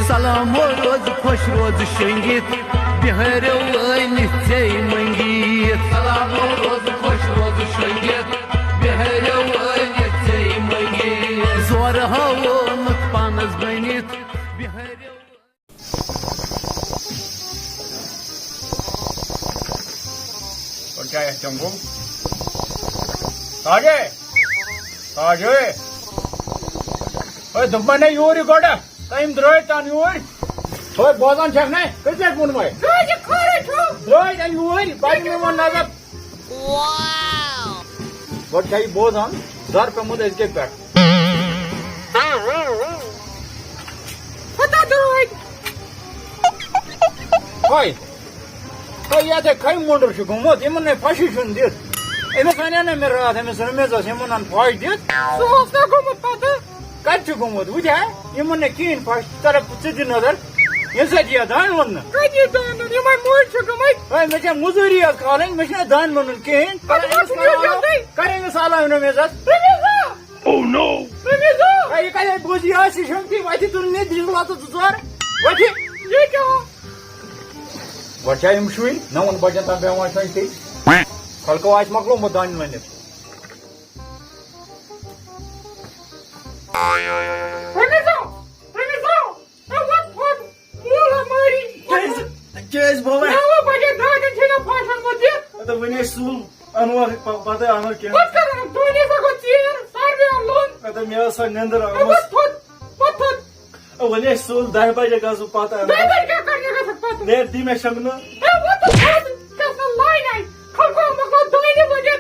सलाम रोज खुश रोज शंगित बिहारो चे मंगित सलाम रोज खुश रोज शंगित बिहारो चे मंगित जोर हावो नुक पानस बनित बिहारो और क्या है चंगू ताजे ताजे ओए दुम्मने यूरी गोड़ा टाइम द्रोय तान यूरी ओए बोझान छक नहीं किसने फोन में Doe खोरे छो द्रोय तान यूरी बाजी में मन नजर वाओ what kai बोझान दर पे मुझे इसके पैर पता दोय ओए ओए या ते kai मुंडर छु गुमो ते मन फाशी सुन दे एमे खाने ने मेरा हाथ में सर में जैसे मन अन फाइट दे सोस्ता को मत पता कट छु गुमो बुझा ये मन कीन फाश तरफ पुछ दिन नजर ये से दिया दान मन कजी दान ये मैं मोर छु गमई ओए मुझे मजूरी कॉलिंग मुझे दान मन कीन करेंगे साला में मेजत रमेजा oh no रमेजा ओए ये काय बुझी आसी शंती वाती तुने दिजला तो तुझार वाती ये क्या What I'm showing? No one budget on the one thing. Kalko ice maklo mo dan minute. रमेजा रमेजा what for मोला मारी Kes baba. ना बजे दान छेना फाशन मते Ata wene sul anwar pata anwar kya. मत कर दोने सको चीर सारे loan Ata mera sa nandar मत amas. मत Wene sul dai baje gazu pata anwar. Driver क्या करने का सकता तू Ne di me shamna. what the fuck कैसा लाइन है खलको मको दोने बजे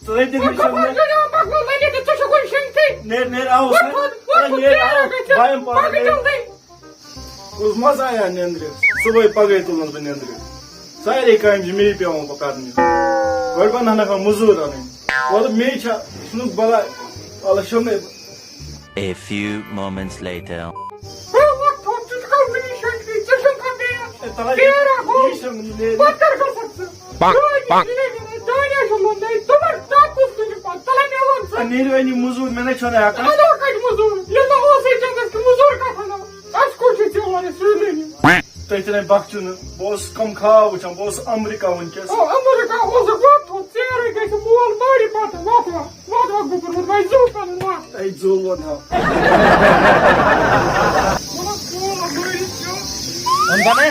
So ne di me मको shamna. जो मको मैंने तो तुझे कोई शंकी Ne ao. Ne ao. Bayam pa. Uzmaz aya nendre. Subay pagay tulun ben nendre. Saire kaim jimi pe on pakadni. Gorban hana ka muzur ani. Or me cha snuk bala ala shome. A few moments later. Nere ani muzur mene chona haka. तो इतने बख्चुन बोस कम खाओ वचन Bose America वनकेस आई जोल one हा Undane?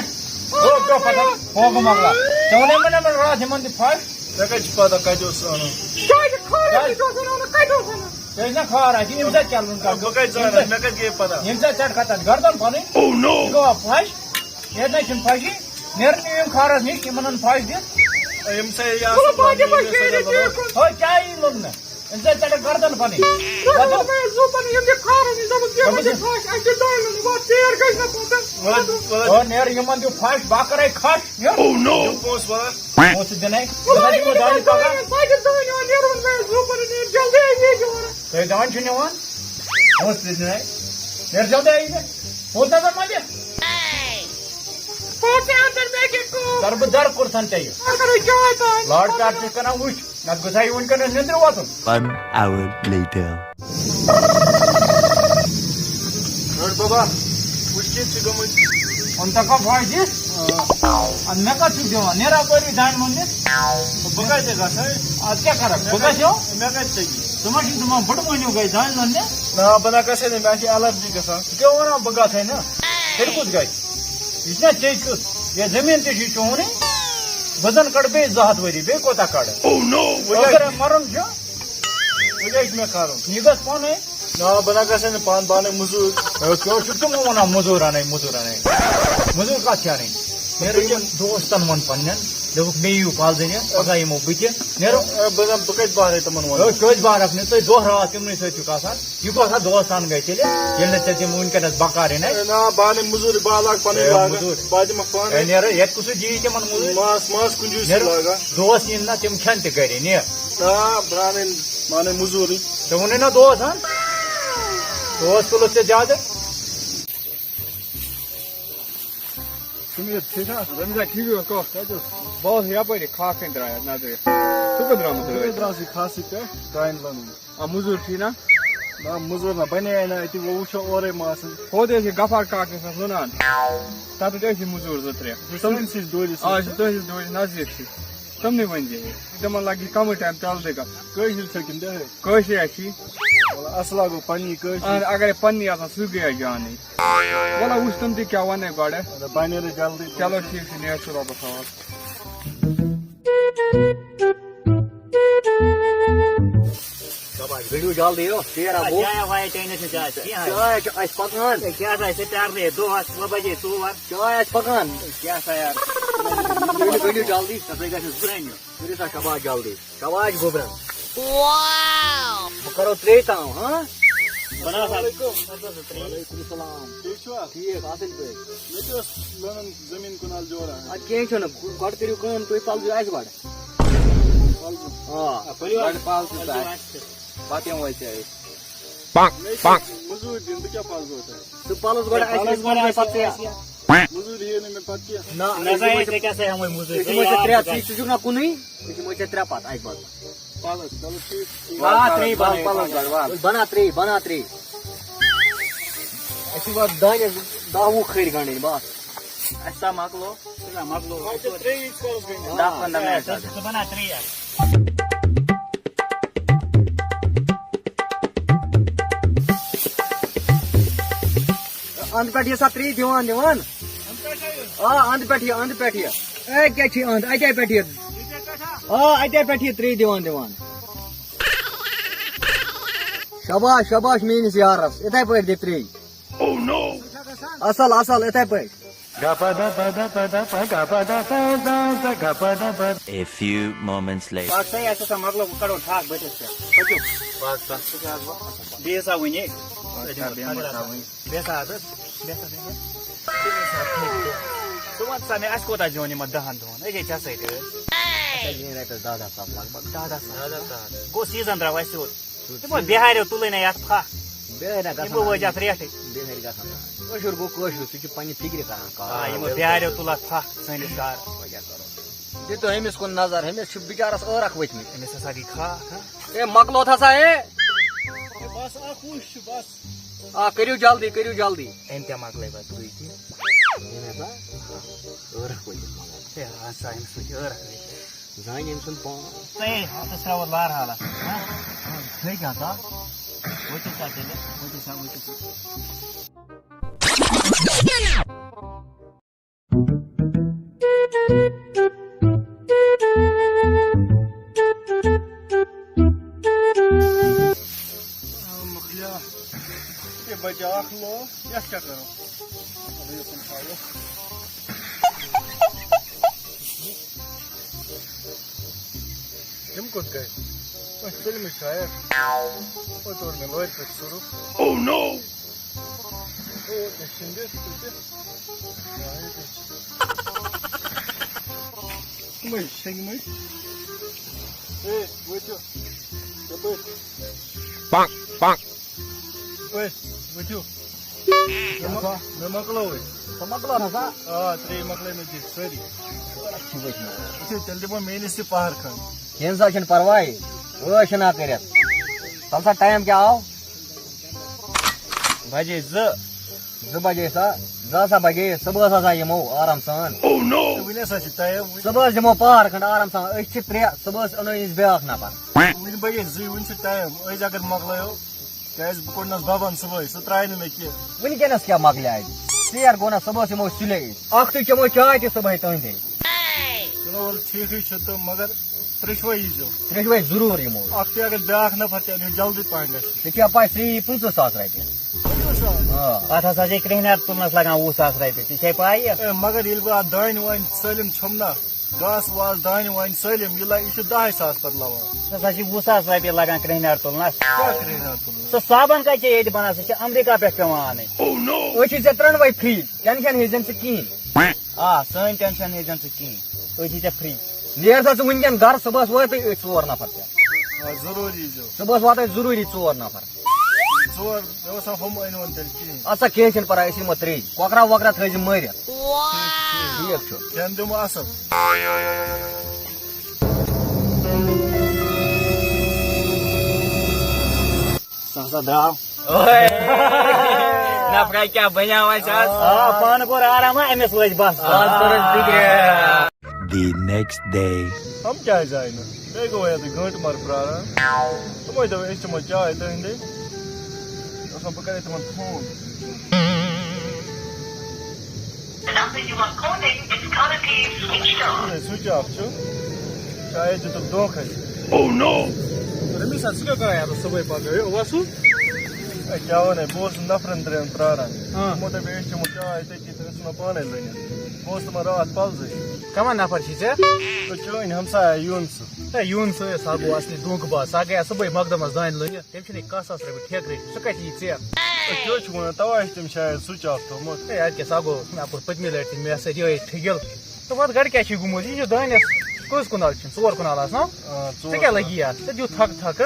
Oh, go pata. Oh, go magla. Chole mane man ra thiman di fast. तकच पता काजो सोनो There's no car. I think imsa chalun ka. बकच जाना नकच के पता Imsa chat khata. Gardan pani. Oh no. Go up fast. Yerna chim fashi. Nerni im kharas nicht imanan fast dit. एम से या Oh, chai lunna. Imsa chat gardan pani. Oh, ner iman du fast bakarai khash. Oh no. Bose वाला Most jane. Dadi mo dadi paga. They don't you know one? Most jane. Ner jalde aaye. Bolta da maje. Darb dar kursan chahiye. Lord Card se kana uch. Na gusai unka na nindra wato. 1 hour later. और बाबा मुश्किल से गम Onta ka bhai dis. An meka chu dewa. Nera kori dan mande. बकच देगा sir आज क्या करा? बगा जो? मैं कच चाहिए तुम्हारी तुम बड़ महीने गए जान मने. ना बना कैसे नहीं मैं एलर्जी का सर क्यों ना बगा थे ना? फिर कुछ गए. इतना चेक ये जमीन ते शीशो होने. वजन कट बे जहात वरी बे कोता कट. ओह नो अगर मरम जो मुझे इसमें खा रहा हूँ निगस कौन है? ना बना कैसे नहीं पान बाने मजदूर क्यों शुक्र मोना मजूर आने मजूर का क्या नहीं मेरे ये दोस्तन मन पन्नन देखो मैं यू पाल देने पगा ये मोबिटे नेरो बना बकच बाहर है तमन वाला कोई बार अपने तो दो रहा तुमने से चुका था यू को था दोस्तान गए चले ये ले चलते मुन के नस बकारे नहीं ना बाने मजदूर बालाक पानी लागा बाज में पान नेरो ये कुछ जी के मन मजूर मास कुंजूस लागा दोस्त इन ना तुम छंत करे ने ना बाने माने मजदूरी तो उन्हें ना दोस्त हां दोस्त को से ज्यादा तुम्हें ठीक है रमजा ठीक है को बहुत या पर खास सेंटर ना दे तो 15 मतलब 15 से खास है गाइन लानु आ मजदूर थी ना ना मुजूर ना बने ना अति वो वुचो ओरे मासन Hode is Gafar Kakis and Lunan. That is the Muzur the tree. some sis dois Oh, she does Nazir. Some new one. The man like you come with and tell the guy. kajil sakin de Koshi actually. asla go pani kajil And I got a punny as a Sugia Johnny. Well, I wish them to kill one got it. da banere jaldi Chalo chief in the air to the house. Video डाल दियो तेरा वो क्या है China से क्या है चाय आज पकान क्या है से चार रे 2 बजे 2 बार चाय आज पकान क्या सा यार वीडियो डाल दी सबसे का सुनाइयो मेरे साथ शबाज डाल दी शबाज गोबरन वाओ करो त्रेता हां बना सा वालेकुम सलाम देखो ठीक हासिल पे मैं तो लोन जमीन कुनाल जोरा आज के छ न गड करियो काम तो पाल जो आज बड हां परिवार पाल तो बातें हुई चाहिए मुजूर दिन क्या पाल होता है तो पालो बड आज बड़ा पत्ते मुजूर ये ने में पत्ती ना नजर कैसे हम मुझे इसमें से त्रे चीज जुना कुनी इसमें से त्रे पात आज बड पाल चलो ठीक पालो बना त्रे ऐसी बात दाने दाऊ खरीद गाने बस अच्छा मकलो तो 3 कॉल गए 10-15 मिनट तो बना 3 यार अंध पेटिया सत्री दीवान अंध पेटिया ए क्या छी अंध अटे पेटिया अटे पेटिया 3 दीवान शाबाश मीनिस यारस इथे पे दे 3 ओह नो असल इथे पे A few moments later. बात सही ऐसे मकलो करो ठाक बैठे से बेसा वने बेसा Sumat sa ne asko ta joni madahan don. Ege cha sai de. ये रहता दादा साहब लगभग दादा Go season dra waisu. Tipo bihare tule ne yak pha. Behera का Ibo waja friate. बेहरा का कोशुर गो कोशुर सुची पानी फिक्र का Ah, ibo bihare tula pha sai sar. वजह करो ये तो हम इसको नजर हम इस बिचारस और रख वच में Ne sa sagi kha. ए मकलो था सा ए बस आ खुश बस आ करियो जल्दी Ente magle ba tu iki. ये ना और रख वच Se asa im su ora. जाइन इन सुन पा Sai ta sa war lar hala. Ha? है क्या था Wote sa tele. Wote sa. मखिया ये बजा लो या क्या करो अभी अपन खा लो जम कुछ गए फिल्म शायद वो तो में लोयर पे शुरू oh no şimdi Mas, chega mais. Ei, Witio. Depois. Oi, Witio. Meu maklo oi. मकलो था सा Ah, 3 maklo में जी सॉरी इसे जल्दी वो मेन से बाहर कर केंसा छन परवाई ओ छना करत तलसा टाइम क्या आओ Baje z. बजे सा बजे सुबह सा यमो आराम सान विने सा चिताय सुबह यमो पार खंड आराम सान अछ त्रे सुबह अनो इस ब्याख ना पर विन बजे जी विन चिताय ओय जागर maklo guys बुकोनस बाबन सुबह सत्राइन में के वन केनस क्या मकले आई शेयर गोना सुबह से मो सुले अख तो चमो चाय के सुबह तो दे चलो ठीक है तो मगर त्रिशवा जो त्रिशवे जरूर यमो अक्ति अगर ब्याख न फटे जल्दी पाएंगे ते क्या पाए 350 रु हां Atha sa je krehnar tulnas lagan wo sas raite. Ti pai ya. मगर ये बात दाइन वाइन सलिम छमना घास वास दाइन वाइन सलिम ये ला इशु 10,000 पर लावा Sa ji wo sas raite lagan krehnar tulnas. क्या करेगा तुम So saban ka je ed bana se America pe pewan. ओ छी से त्रण वई फ्री टेंशन हेजन से की Ah, sun tension agent ki. O ji te free. Near सा वंजन घर सुबह वाते 4 नफर जरूरी जो सुबह वाते जरूरी 4 नफर जोर व्यवस्था हम इन की असा केशन पर ऐसी मतरी कोकरा वकरा थज मर ठीक छ ध्यान दो असल सा द्राव ना पकाई क्या बनिया हुआ सास पान को आराम है एमएस वज बस The next day. हम क्या जाए ना देखो यार घंट मार प्रारा तुम इधर इस चम्मच चाय तो इंदे और सब पकड़े तुम फोन स्विच ऑफ छो चाय जो तो दो खाई रमी सच क्या करा यार सुबह पा गए वासु क्या होने बोस नफरन तरह प्रारा हाँ। मोटे बेच चम्मच चाय ते की तरह सुना पाने लेने बोस तुम्हारा रात पाल जाए कमा नफर छी छे तो चलो इन हमसा यूंस ए यून से सागो असली दुख बा सागे सुबह मकदमस दान लगे तेम छने कासास रे ठेक रे सका छी छे तो क्यों छुना तवा तुम शायद स्विच ऑफ तो मत ए यार के सागो ना पर पत्मी लेट में से जो ठेगल तो बात गड़ क्या छी गुमो जी जो दान कोस कुनाल छ सोर कुनाल आस ना से क्या लगी यार से जो थक थक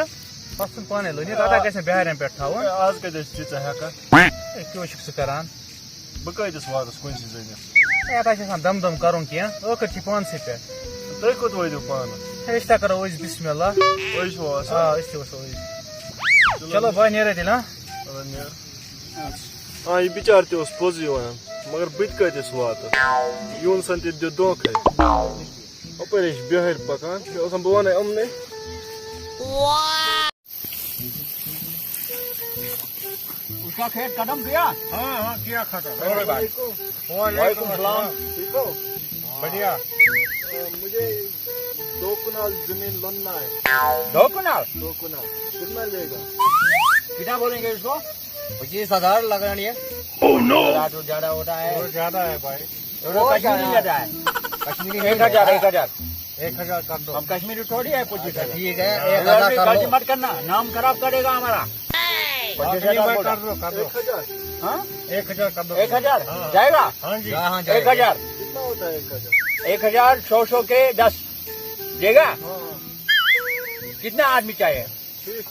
पसन पाने लगे दादा कैसे बिहार पे था आज के देश चीज है का ए क्यों शिक्ष करान बकाय दिस वादस कोन सी जगह ए ता छ दम दम करूं किया ओकर छी 5 से पे तो को तो दो पान रिश्ता करो इस बिस्मिल्लाह ओइस वास हां इस चलो भाई नेरे दिला हाँ ये बिचार ते उस पोजी हुआ मगर बिट का दिस वात यून संति दो दो खाई ऑपरेश बिहार पकान और हम बवाने हमने उसका खेत कदम किया हां हां किया खाता वालेकुम सलाम ठीक हो बढ़िया मुझे 2 कुनाल जमीन लन्ना है 2 कुनाल कितना लेगा कितना बोलेंगे इसको 25,000 लगानी है तो ज्यादा होता है और ज्यादा है भाई कश्मीरी लेता है कश्मीरी 1000 कर दो हम कश्मीरी थोड़ी है कुछ ठीक है 1,000 कर लो मत करना नाम खराब करेगा हमारा 25,000 कर दो 1000 हाँ 1000 कर दो 1000 जाएगा हां जी हां 1000 कितना होता है 1000 100 के 10 देगा हाँ कितना आदमी चाहिए ठीक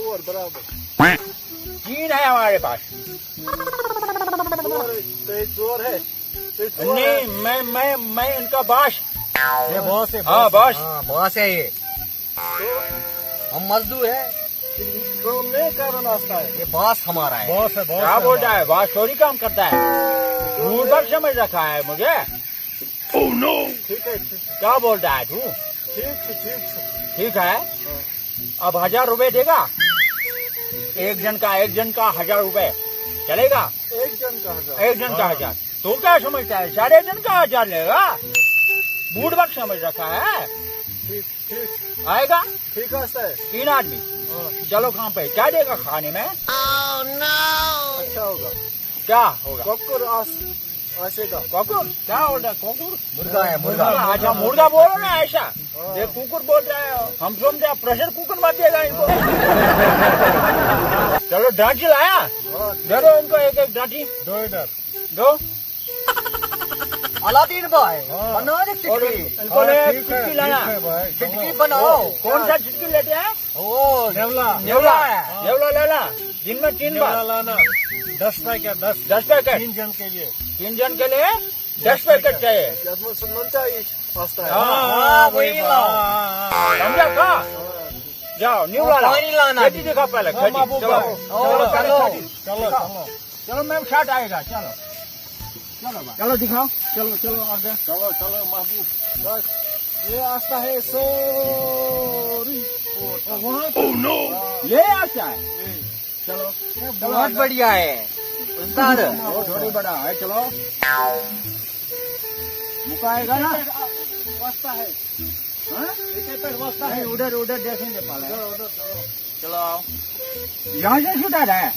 और बराबर 3 है हमारे पास चोर है नहीं मैं इनका बाश ये बॉस है हाँ बॉस हां बॉस है ये हम मजदूर है तो मैं कारण आता है ये बॉस हमारा है बॉस है क्या बोलता है बाश चोरी काम करता है मूर्ख समझ रखा है मुझे ठीक है क्या बोलता है तू ठीक है अब 1000 रुपए देगा एक जन का 1000 रुपए चलेगा एक जन का 1000 एक जन का 1000 तो क्या समझता है 1.5 जन का 1000 लेगा बूढ़ वक्त समझ रखा है ठीक आएगा ठीक आता है 3 आदमी चलो कहाँ पे क्या देगा खाने में अच्छा होगा क्या होगा कक्कर आसेगा कुकुर क्या बोल रहा है कुकुर मुर्गा है मुर्गा अच्छा मुर्गा बोल रहे हैं ऐसा ये कुकुर बोल रहा है हम समझे प्रेशर कुकर मत देगा इनको चलो डांटी लाया दे दो इनको एक डांटी दो इधर दो अलादीन भाई बनाओ रे और चिटकी इनको ले चिटकी लाया भाई चिटकी बनाओ कौन सा चिटकी लेते हैं ओ नेवला नेवला नेवला लेना दिन में 3 बार लाना 10 पैकेट 10 पैकेट 3 जन के लिए 3 जन के लिए 10 पैकेट चाहिए यादव सुनना चाहिए पास्ता है हाँ वही लाओ समझा का जाओ न्यू लाना कोई नहीं लाना। खेती दिखा पहले खेती चलो चलो चलो मैम शर्ट आएगा चलो चलो दिखाओ चलो आगे चलो महबूब बस ये रास्ता है सोरी ये आता है चलो बहुत बढ़िया है उस्ताद थोड़ी बड़ा है चलो मुकाएगा ना रास्ता है रास्ता है उधर देखेंगे पहले चलो आओ यहाँ से छुटा है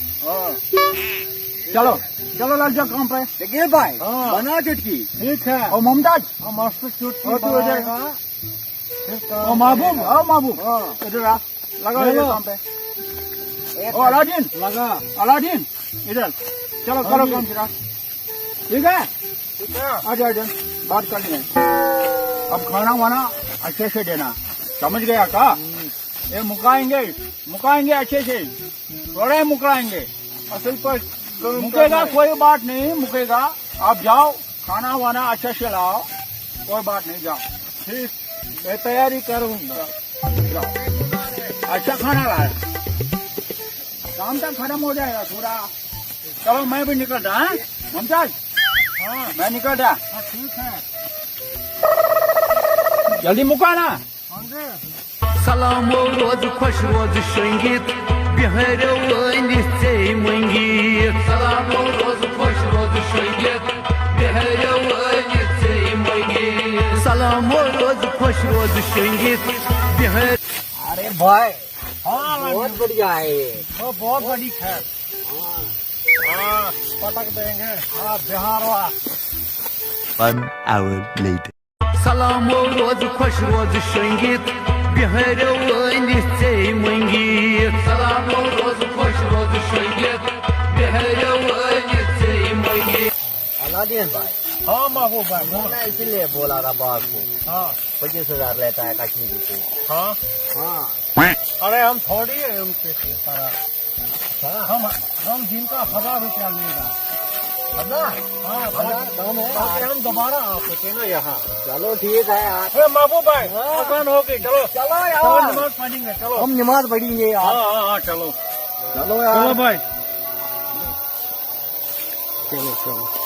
चलो लग जाओ काम पे देखिए भाई बना चिटकी ठीक है और मुमताज मस्त चुटकी और तू इधर बनाएगा। और महबूब इधर आ लगा ले लो। काम पे और अलादीन लगा अलादीन इधर चलो करो काम फिर ठीक है आजा बात कर लेंगे अब खाना वाना अच्छे से देना समझ गया का ये मुकाएंगे अच्छे से थोड़ा ही मुकाएंगे असल पर मुकेगा कोई बात नहीं मुकेगा आप जाओ खाना वाना अच्छे से लाओ कोई बात नहीं जाओ ठीक मैं तैयारी करूंगा जाओ अच्छा खाना लाए काम तक खत्म हो जाएगा थोड़ा। चलो मैं भी निकल रहा है मुमताज। हाँ मैं निकल रहा। ठीक है जल्दी मुकाना। सलामो रोज खुश रोज शंगित बिहारो अनिसे मंगित सलामो रोज खुश रोज शंगित बिहारो अनिसे मंगित सलामो रोज खुश रोज शंगित बिहार। अरे भाई हाँ बहुत बढ़िया है ये। बहुत बड़ी खैर। हाँ पटक देंगे। हाँ बिहार वा। 1 hour later. सलामो रोज खुश रोज शंगित बिहारो अनिसे मंगित सलामो रोज खुश रोज शंगित बिहारो अनिसे मंगित। अलादीन भाई हाँ महबूब भाई बोल। मैं इसीलिए बोला था बात को। हाँ 25,000 लेता है कश्मीरी को। हाँ हाँ अरे हम थोड़ी है उनके सारा। हम जिनका 1000 रुपया लेगा। 1000? हाँ 1000 कम है। ताकि हम दोबारा आ सके ना यहाँ। चलो ठीक है यार। अरे महबूब भाई आसान हो गई। चलो चलो चलो यार नमाज पढ़ेंगे। चलो हम नमाज पढ़ेंगे यार। हाँ चलो चलो यार चलो भाई। चलो चलो।